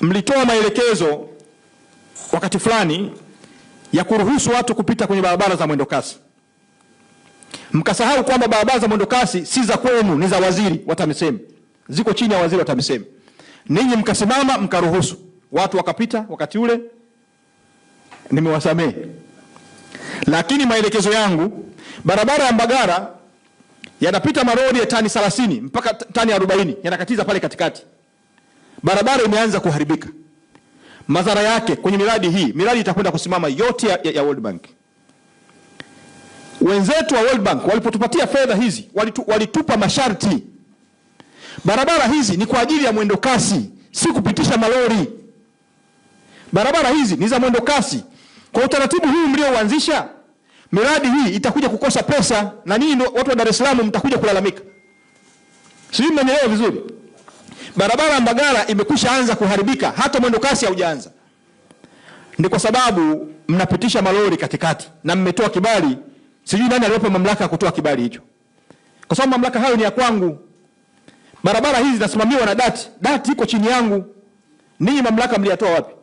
mlitoa maelekezo wakati fulani ya kuruhusu watu kupita kwenye barabara za mwendo kasi. Mkasahau kwamba barabara za mwendo kasi si za kwenu, ni za waziri wa TAMISEMI. Ziko chini ya waziri wa TAMISEMI. Ninyi mkasimama mkaruhusu watu wakapita wakati ule, nimewasamehe. Lakini maelekezo yangu, barabara ya Mbagara yanapita maroli ya tani 30 mpaka tani 40 yanakatiza pale katikati. Barabara imeanza kuharibika. Madhara yake kwenye miradi hii, miradi itakwenda kusimama yote ya World Bank. Wenzetu wa World Bank walipotupatia fedha hizi, walitupa masharti. Barabara hizi ni kwa ajili ya mwendo kasi, si kupitisha malori. Barabara hizi ni za mwendo kasi. Kwa utaratibu huu mlioanzisha, miradi hii itakuja kukosa pesa, na ninyi watu wa Dar es Salaam mtakuja kulalamika. Sijui mnanielewa vizuri. Barabara ya Mbagara imekwisha anza kuharibika, hata mwendo kasi haujaanza. Ni kwa sababu mnapitisha malori katikati na mmetoa kibali. Sijui nani aliyopa mamlaka kutoa kibali hicho. Kwa sababu mamlaka hayo ni ya kwangu. Barabara hizi zinasimamiwa na DART. DART iko chini yangu. Ninyi mamlaka mliyatoa wapi?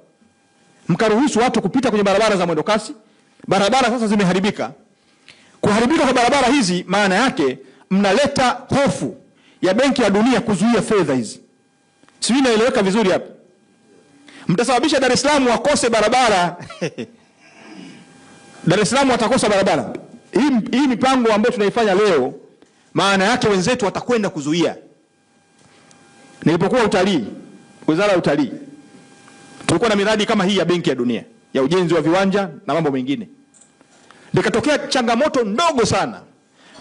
Mkaruhusu watu kupita kwenye barabara za mwendo kasi. Barabara sasa zimeharibika. Kuharibika kwa barabara hizi maana yake mnaleta hofu ya Benki ya Dunia kuzuia fedha hizi. Sijui naeleweka vizuri hapa. Mtasababisha Dar es Salaam wakose barabara. Dar es Salaam watakosa barabara. Hii mipango ambayo tunaifanya leo, maana yake wenzetu watakwenda kuzuia. Nilipokuwa utalii, Wizara ya Utalii, tulikuwa na miradi kama hii ya Benki ya Dunia, ya ujenzi wa viwanja na mambo mengine. Likatokea changamoto ndogo sana.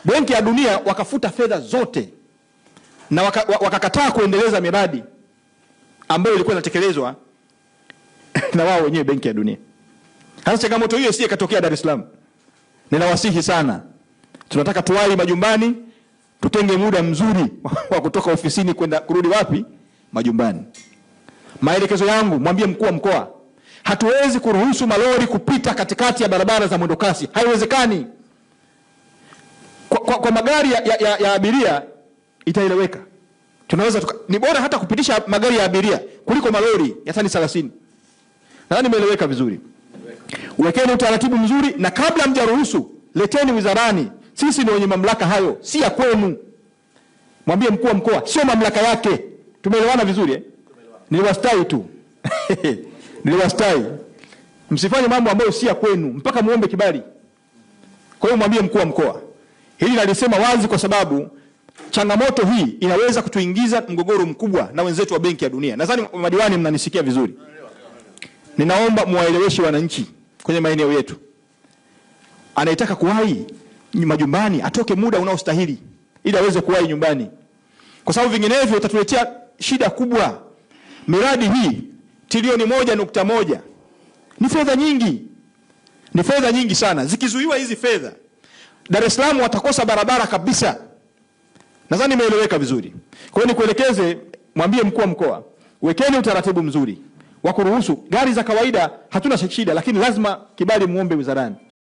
Benki ya Dunia wakafuta fedha zote na wakakataa kuendeleza miradi ambayo ilikuwa inatekelezwa na wao wenyewe Benki ya Dunia. Hasa changamoto hiyo si ikatokea Dar es Salaam. Ninawasihi sana, tunataka tuwai majumbani, tutenge muda mzuri wa kutoka ofisini kwenda kurudi wapi? Majumbani. Maelekezo yangu, mwambie mkuu wa mkoa, hatuwezi kuruhusu malori kupita katikati ya barabara za mwendo kasi. Haiwezekani. Kwa magari ya abiria itaeleweka. Tunaweza ni bora hata kupitisha magari ya abiria kuliko malori ya tani 30. Nadhani nimeeleweka vizuri. Wekeni utaratibu mzuri, na kabla mjaruhusu leteni wizarani. Sisi ni wenye mamlaka hayo, si ya kwenu. Mwambie mkuu wa mkoa sio mamlaka yake. Tumeelewana vizuri eh? Niliwastai tu. Niliwastai. Msifanye mambo ambayo si ya kwenu mpaka muombe kibali. Kwa hiyo mwambie mkuu wa mkoa. Hili nalisema wazi kwa sababu changamoto hii inaweza kutuingiza mgogoro mkubwa na wenzetu wa Benki ya Dunia. Nadhani madiwani mnanisikia vizuri. Ninaomba muwaeleweshe wananchi kwenye maeneo yetu. Anayetaka kuwahi majumbani atoke muda unaostahili ili aweze kuwahi nyumbani. Kwa sababu vinginevyo utatuletea shida kubwa. Miradi hii trilioni 1.1 ni fedha nyingi. Ni fedha nyingi sana. Zikizuiwa hizi fedha, Dar es Salaam watakosa barabara kabisa. Nadhani nimeeleweka vizuri. Kwa hiyo nikuelekeze, mwambie mkuu wa mkoa, wekeni utaratibu mzuri wa kuruhusu gari za kawaida. Hatuna shida, lakini lazima kibali muombe wizarani.